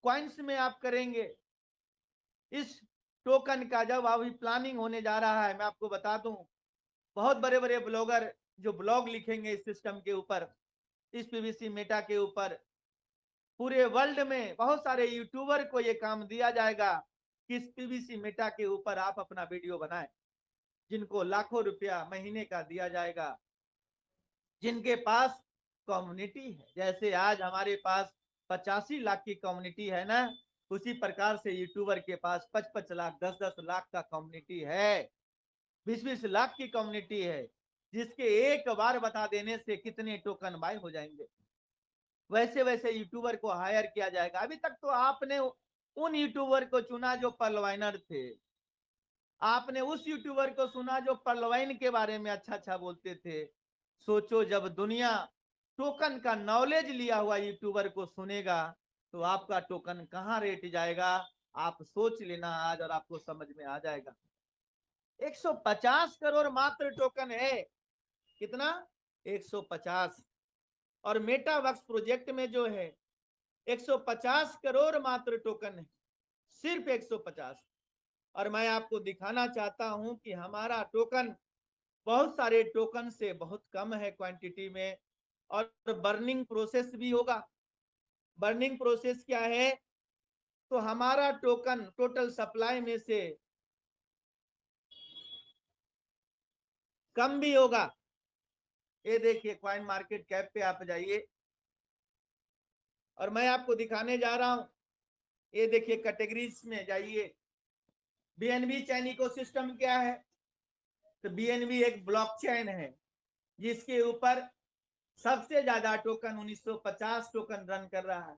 कॉइन्स में आप करेंगे। इस टोकन का जब अभी प्लानिंग होने जा रहा है, मैं आपको बता दूं, बहुत बड़े बड़े ब्लॉगर जो ब्लॉग लिखेंगे इस सिस्टम के ऊपर, इस पीवीसी मेटा के ऊपर, पूरे वर्ल्ड में बहुत सारे यूट्यूबर को ये काम दिया जाएगा कि इस पीवीसी मेटा के ऊपर आप अपना वीडियो बनाएं, जिनको लाखों रुपया महीने का दिया जाएगा, जिनके पास कम्युनिटी है। जैसे आज हमारे पास 85 लाख की कम्युनिटी है ना, उसी प्रकार से यूट्यूबर के पास 55 लाख, 10-10 लाख का कम्युनिटी है, 20-20 लाख की कम्युनिटी है, जिसके एक बार बता देने से कितने टोकन बाय हो जाएंगे। वैसे वैसे यूट्यूबर को हायर किया जाएगा। अभी तक तो आपने उन यूट्यूबर को चुना जो पर्लवाइनर थे, आपने उस यूट्यूबर को सुना जो पर्लवाइन के बारे में अच्छा अच्छा बोलते थे। सोचो, जब दुनिया टोकन का नॉलेज लिया हुआ यूट्यूबर को सुनेगा तो आपका टोकन कहाँ रेट जाएगा। आप सोच लेना आज, और आपको समझ में आ जाएगा। 150 करोड़ मात्र टोकन है। कितना? 150। और मेटावर्स प्रोजेक्ट में जो है 150 करोड़ मात्र टोकन है, सिर्फ 150। और मैं आपको दिखाना चाहता हूं कि हमारा टोकन बहुत सारे टोकन से बहुत कम है क्वांटिटी में, और बर्निंग प्रोसेस भी होगा। बर्निंग प्रोसेस क्या है? तो हमारा टोकन टोटल सप्लाई में से कम भी होगा। ये देखिए, कॉइन मार्केट कैप पे आप जाइए और मैं आपको दिखाने जा रहा हूं। ये देखिए, कैटेगरीज में जाइए। बीएनबी चैन इकोसिस्टम क्या है? तो बीएनबी एक ब्लॉकचेन है जिसके ऊपर सबसे ज्यादा टोकन 1950 टोकन रन कर रहा है।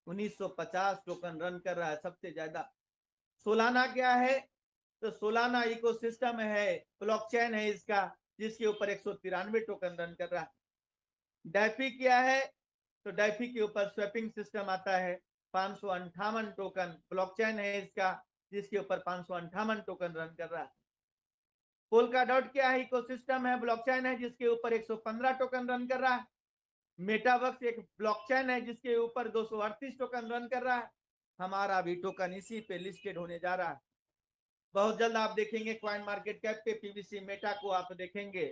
1950 टोकन रन कर रहा है सबसे ज्यादा। सोलाना क्या है? तो सोलाना इकोसिस्टम है, ब्लॉकचेन है इसका, जिसके ऊपर 193 टोकन रन कर रहा है। डैफी क्या है, तो डैफी के ऊपर स्वैपिंग सिस्टम आता है, 558 टोकन ब्लॉकचेन है इसका, जिसके ऊपर 558 टोकन रन कर रहा है। पोल्का डॉट क्या है, इकोसिस्टम है, ब्लॉकचेन है, जिसके ऊपर 115 टोकन रन कर रहा है। मेटावर्स एक ब्लॉकचेन है जिसके ऊपर 238 टोकन रन कर रहा है। हमारा भी टोकन इसी पे लिस्टेड होने जा रहा है। बहुत जल्द आप देखेंगे कॉइन मार्केट कैप पे पीवीसी मेटा को आप देखेंगे।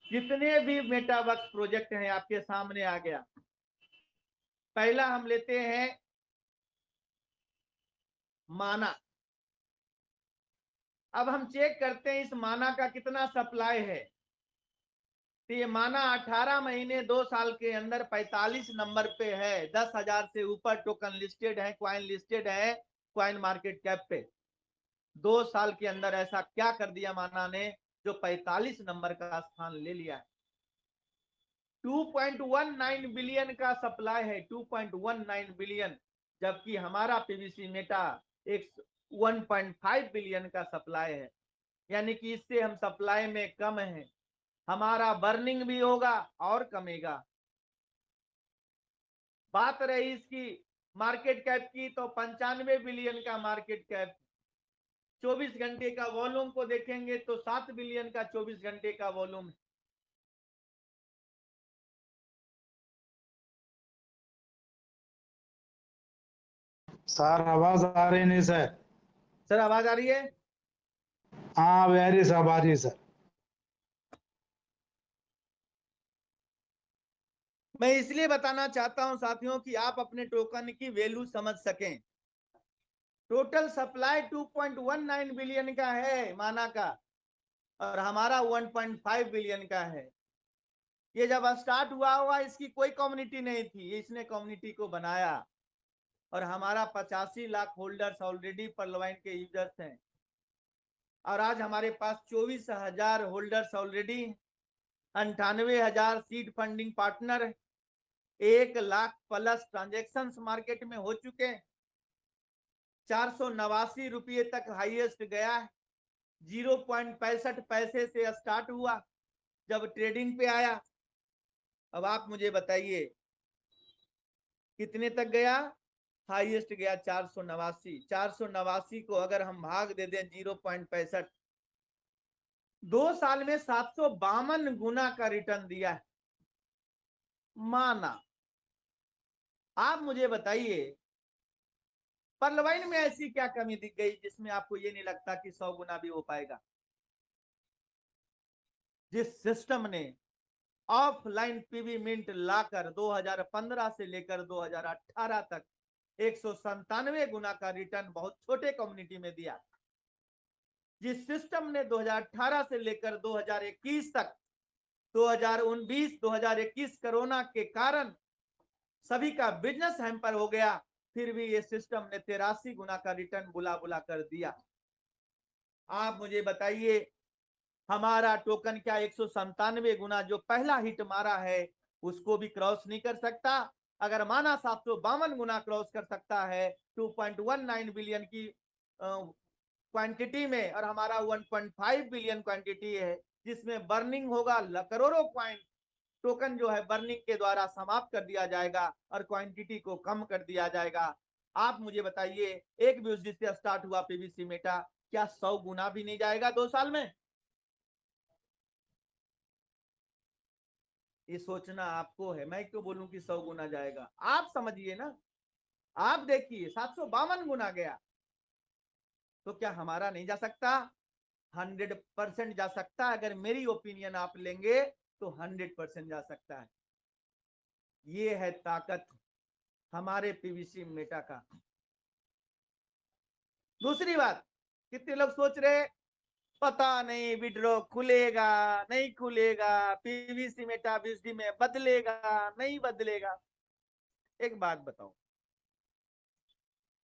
जितने भी मेटावर्स प्रोजेक्ट हैं आपके सामने आ गया। पहला हम लेते हैं माना। अब हम चेक करते हैं इस माना का कितना सप्लाई है। तो ये माना 18 महीने 2 साल के अंदर 45 नंबर पे है। 10,000 से ऊपर टोकन लिस्टेड है, क्वाइन लिस्टेड है क्वाइन मार्केट कैप पे। 2 साल के अंदर ऐसा क्या कर दिया माना ने जो 45 नंबर का स्थान ले लिया है। 2.19 बिलियन का सप्लाई है, 2.19 बिलियन, जबकि हमारा पीवीसी मेटा एक 1.5 बिलियन का सप्लाई है। यानी कि इससे हम सप्लाई में कम है, हमारा बर्निंग भी होगा और कमेगा। बात रही इसकी मार्केट कैप की, तो 95 बिलियन का मार्केट कैप। 24 घंटे का वॉल्यूम को देखेंगे तो 7 बिलियन का 24 घंटे का वॉल्यूम है। सर आवाज आ रही नहीं सर। सर आवाज आ रही है? हाँ वेरी सब आ रही है सर। मैं इसलिए बताना चाहता हूं साथियों कि आप अपने टोकन की वैल्यू समझ सकें। टोटल सप्लाई 2.19 बिलियन का है माना का, और हमारा 1.5 बिलियन का है। ये जब स्टार्ट हुआ इसकी कोई कम्युनिटी नहीं थी, इसने कम्युनिटी को बनाया, और हमारा 85 लाख होल्डर्स ऑलरेडी पर्लवाइन के यूजर्स हैं। और आज हमारे पास 24,000 holders already, 98,000 seed funding partner, 1 lakh plus transaction market में हो चुके हैं। 489 रुपये तक हाईएस्ट गया है। 0.65 पैसे से स्टार्ट हुआ जब ट्रेडिंग पे आया। अब आप मुझे बताइए कितने तक गया? हाईएस्ट गया 489। 489 को अगर हम भाग दे दें 0.65, 2 साल में 752 गुना का रिटर्न दिया है माना। आप मुझे बताइए पर्लवाइन में ऐसी क्या कमी दिख गई जिसमें आपको ये नहीं लगता कि 100 गुना भी हो पाएगा? जिस सिस्टम ने ऑफलाइन पीवी मिंट लाकर 2015 से लेकर 2018 तक 197 गुना का रिटर्न बहुत छोटे कम्युनिटी में दिया, जिस सिस्टम ने 2018 से लेकर 2021 तक, 2019 2021 कोरोना के कारण सभी का बिजनेस हैम्पर हो गया, फिर भी ये सिस्टम ने 83 गुना का रिटर्न बुला बुला कर दिया। आप मुझे बताइए हमारा टोकन क्या 197 गुना जो पहला हिट मारा है उसको भी क्रॉस नहीं कर सकता? अगर माना 752 गुना क्रॉस कर सकता है 2.19 बिलियन की क्वांटिटी में, और हमारा 1.5 बिलियन क्वांटिटी है जिसमें बर्निंग होगा करोड़ों क्वाइन, टोकन जो है बर्निंग के द्वारा समाप्त कर दिया जाएगा और क्वांटिटी को कम कर दिया जाएगा। आप मुझे बताइए एक भी जिससे स्टार्ट हुआ पीवीसी मेटा क्या 100 गुना भी नहीं जाएगा 2 साल में? ये सोचना आपको है, मैं क्यों बोलूं कि 100 गुना जाएगा? आप समझिए ना। आप देखिए 752 गुना गया, तो क्या हमारा नहीं जा सकता? 100% जा सकता है। अगर मेरी ओपिनियन आप लेंगे तो 100% जा सकता है। ये है ताकत हमारे पीवीसी मेटा का। दूसरी बात, कितने लोग सोच रहे पता नहीं विड्रॉ खुलेगा नहीं खुलेगा, पीवीसी मेटा बीएसडी में बदलेगा नहीं बदलेगा। एक बात बताओ,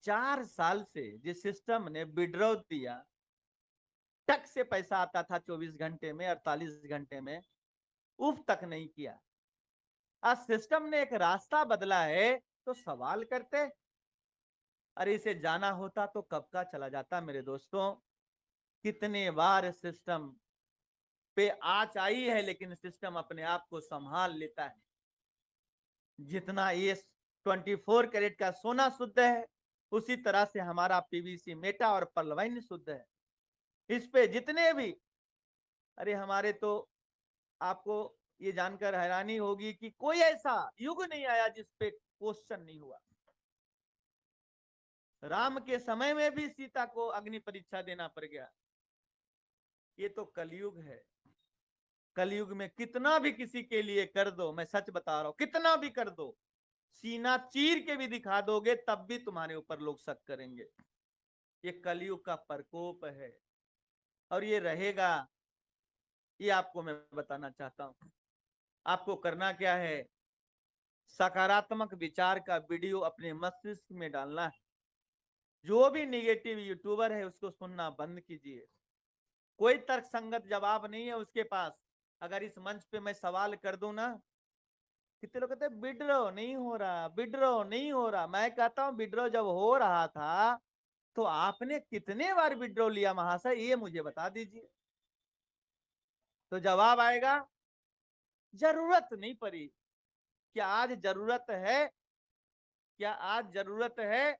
4 साल से जिस सिस्टम ने विड्रॉ दिया, टक से पैसा आता था 24 घंटे में 48 घंटे में, उफ तक नहीं किया। आज सिस्टम ने एक रास्ता बदला है तो सवाल करते, अरे इसे जाना होता तो कब का चला जाता मेरे दोस्तों। कितने बार सिस्टम पे आँच आई है, लेकिन सिस्टम अपने आप को संभाल लेता है। जितना ये 24 कैरेट का सोना शुद्ध है, उसी तरह से हमारा पीवीसी मेटा और पर्लवाइन शुद्ध है। इस पे जितने भी, अरे हमारे तो आपको ये जानकर हैरानी होगी कि कोई ऐसा युग नहीं आया जिस पे क्वेश्चन नहीं हुआ। राम के समय में भी सीता को अग्नि परीक्षा देना पड़ गया। ये तो कलयुग है। कलयुग में कितना भी किसी के लिए कर दो, मैं सच बता रहा हूं, कितना भी कर दो, सीना चीर के भी दिखा दोगे तब भी तुम्हारे ऊपर लोग शक करेंगे। ये कलयुग का प्रकोप है और ये रहेगा। ये आपको मैं बताना चाहता हूं। आपको करना क्या है, सकारात्मक विचार का वीडियो अपने मस्तिष्क में डालना है। जो भी निगेटिव यूट्यूबर है उसको सुनना बंद कीजिए। कोई तर्क संगत जवाब नहीं है उसके पास। अगर इस मंच पे मैं सवाल कर दूं ना, कितने लोग कहते हैं विड्रॉ नहीं हो रहा, विड्रॉ नहीं हो रहा। मैं कहता हूं विड्रॉ जब हो रहा था तो आपने कितने बार विड्रॉ लिया महाशय, ये मुझे बता दीजिए। तो जवाब आएगा जरूरत नहीं पड़ी। क्या आज जरूरत है? क्या आज जरूरत है?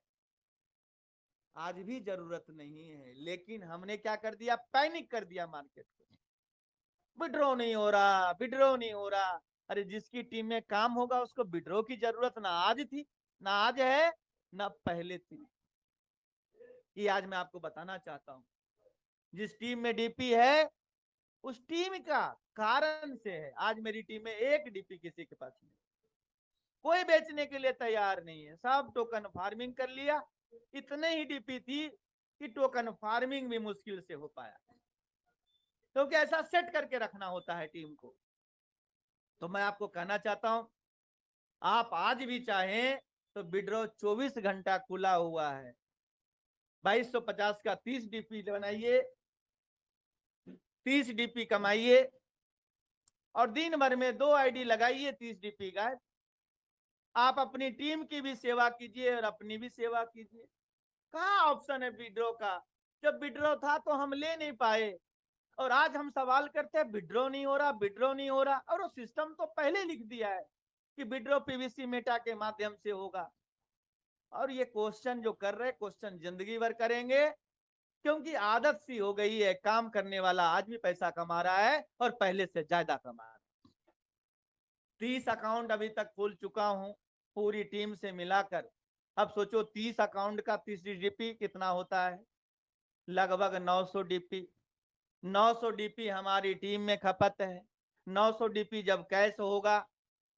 आज भी जरूरत नहीं है, लेकिन हमने क्या कर दिया, पैनिक कर दिया मार्केट को। विड्रॉ नहीं हो रहा, विड्रॉ नहीं हो रहा। अरे जिसकी टीम में काम होगा उसको विड्रॉ की जरूरत ना आज थी, ना आज है, ना पहले थी। ये आज मैं आपको बताना चाहता हूं। जिस टीम में डीपी है उस टीम का कारण से है। आज मेरी टीम में एक डीपी किसी के पास नहीं, कोई बेचने के लिए तैयार नहीं है, सब टोकन फार्मिंग कर लिया। इतने ही डीपी थी कि टोकन फार्मिंग भी मुश्किल से हो पाया, क्योंकि ऐसा सेट करके रखना होता है टीम को। तो मैं आपको कहना चाहता हूं, आप आज भी चाहें तो विड्रॉ 24 घंटा खुला हुआ है। 2250 का 30 डीपी बनाइए, 30 डीपी कमाइए और दिन भर में 2 आईडी लगाइए 30 डीपी का। आप अपनी टीम की भी सेवा कीजिए और अपनी भी सेवा कीजिए। कहाँ ऑप्शन है विड्रॉ का? जब विड्रॉ था तो हम ले नहीं पाए और आज हम सवाल करते हैं विड्रॉ नहीं हो रहा, विड्रॉ नहीं हो रहा। और वो सिस्टम तो पहले लिख दिया है कि विड्रॉ पीवीसी मेटा के माध्यम से होगा। और ये क्वेश्चन जो कर रहे, क्वेश्चन जिंदगी भर करेंगे, क्योंकि आदत सी हो गई है। काम करने वाला आज भी पैसा कमा रहा है और पहले से ज्यादा कमा रहा है। 30 अकाउंट अभी तक खोल चुका हूं पूरी टीम से मिलाकर। अब सोचो 30 अकाउंट का 30 डीपी कितना होता है, लगभग 900 डीपी। 900 डीपी हमारी टीम में खपत है। 900 डीपी जब कैश होगा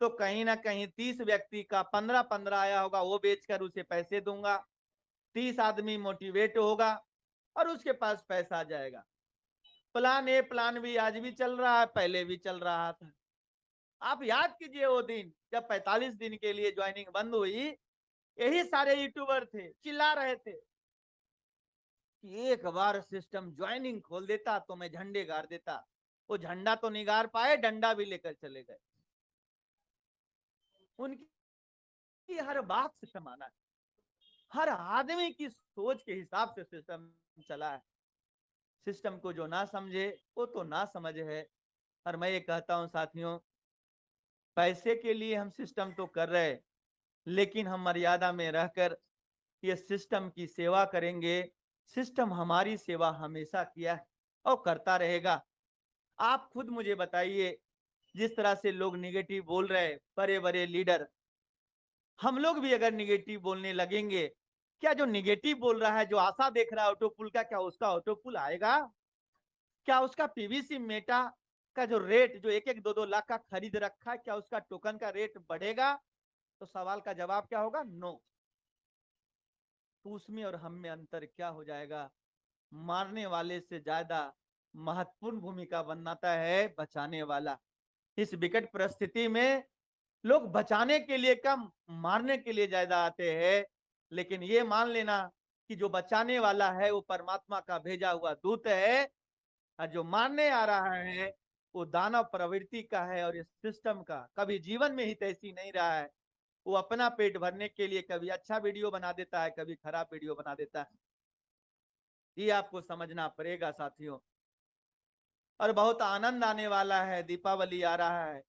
तो कहीं ना कहीं 30 व्यक्ति का 15-15 आया होगा, वो बेचकर उसे पैसे दूंगा। 30 आदमी मोटिवेट होगा और उसके पास पैसा आ जाएगा। प्लान ए प्लान बी आज भी चल रहा है, पहले भी चल रहा था। आप याद कीजिए वो दिन जब 45 दिन के लिए ज्वाइनिंग बंद हुई, यही सारे यूट्यूबर थे, चिल्ला रहे थे कि एक बार सिस्टम ज्वाइनिंग खोल देता तो मैं झंडे गाड़ देता। वो झंडा तो नहीं गाड़ पाए, डंडा भी लेकर चले गए। उनकी हर बात सिस्टम आना है, हर आदमी की सोच के हिसाब से सिस्टम चला है। सिस्टम को जो ना समझे वो तो ना समझ है। और मैं ये कहता हूं साथियों, पैसे के लिए हम सिस्टम तो कर रहे, लेकिन हम मर्यादा में रहकर ये सिस्टम की सेवा करेंगे। सिस्टम हमारी सेवा हमेशा किया है और करता रहेगा। आप खुद मुझे बताइए, जिस तरह से लोग निगेटिव बोल रहे, बड़े बड़े लीडर, हम लोग भी अगर निगेटिव बोलने लगेंगे, क्या जो निगेटिव बोल रहा है, जो आशा देख रहा है ऑटोपुल का, क्या उसका ऑटोपुल आएगा? क्या उसका पीवीसी मेटा का जो रेट, जो 1-1, 2-2 लाख का खरीद रखा है, क्या उसका टोकन का रेट बढ़ेगा? तो सवाल का जवाब क्या होगा? नो। तो उसमें और हम में अंतर क्या हो जाएगा? मारने वाले से ज्यादा महत्वपूर्ण भूमिका बनाता है बचाने वाला। इस विकट परिस्थिति में लोग बचाने के लिए कम, मारने के लिए ज्यादा आते हैं। लेकिन ये मान लेना कि जो बचाने वाला है वो परमात्मा का भेजा हुआ दूत है, और जो मारने आ रहा है वो दानव प्रवृत्ति का है। और इस सिस्टम का कभी जीवन में हित ऐसी नहीं रहा है। वो अपना पेट भरने के लिए कभी अच्छा वीडियो बना देता है, कभी खराब वीडियो बना देता है। ये आपको समझना पड़ेगा साथियों। और बहुत आनंद आने वाला है। दीपावली आ रहा है,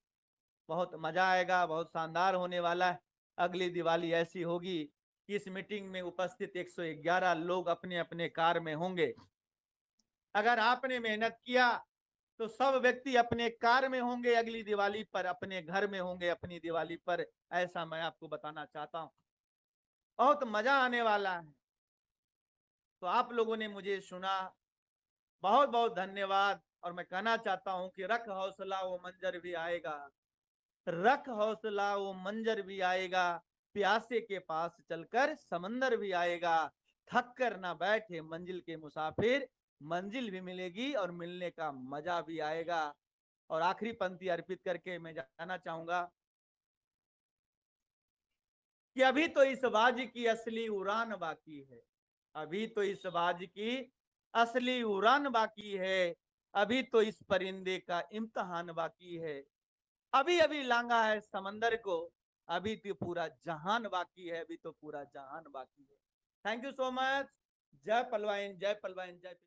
बहुत मजा आएगा, बहुत शानदार होने वाला है। अगली दिवाली ऐसी होगी कि इस मीटिंग में उपस्थित 111 लोग अपने अपने कार में होंगे। अगर आपने मेहनत किया तो सब व्यक्ति अपने कार में होंगे अगली दिवाली पर, अपने घर में होंगे अपनी दिवाली पर। ऐसा मैं आपको बताना चाहता हूं, बहुत मजा आने वाला है। तो आप लोगों ने मुझे सुना, बहुत बहुत धन्यवाद। और मैं कहना चाहता हूं कि रख हौसला वो मंजर भी आएगा, रख हौसला वो मंजर भी आएगा, प्यासे के पास चलकर समंदर भी आएगा। थक कर ना बैठे मंजिल के मुसाफिर, मंजिल भी मिलेगी और मिलने का मजा भी आएगा। और आखिरी पंक्ति अर्पित करके मैं जाना चाहूंगा कि अभी तो इस बाजी की असली उड़ान बाकी है, अभी तो इस बाजी की असली उड़ान बाकी है, अभी तो इस परिंदे का इम्तिहान बाकी है। अभी अभी लांगा है समंदर को, अभी तो पूरा जहान बाकी है, अभी तो पूरा जहान बाकी है। Thank you so much. जय पलवाइन, जय पलवाइन, जय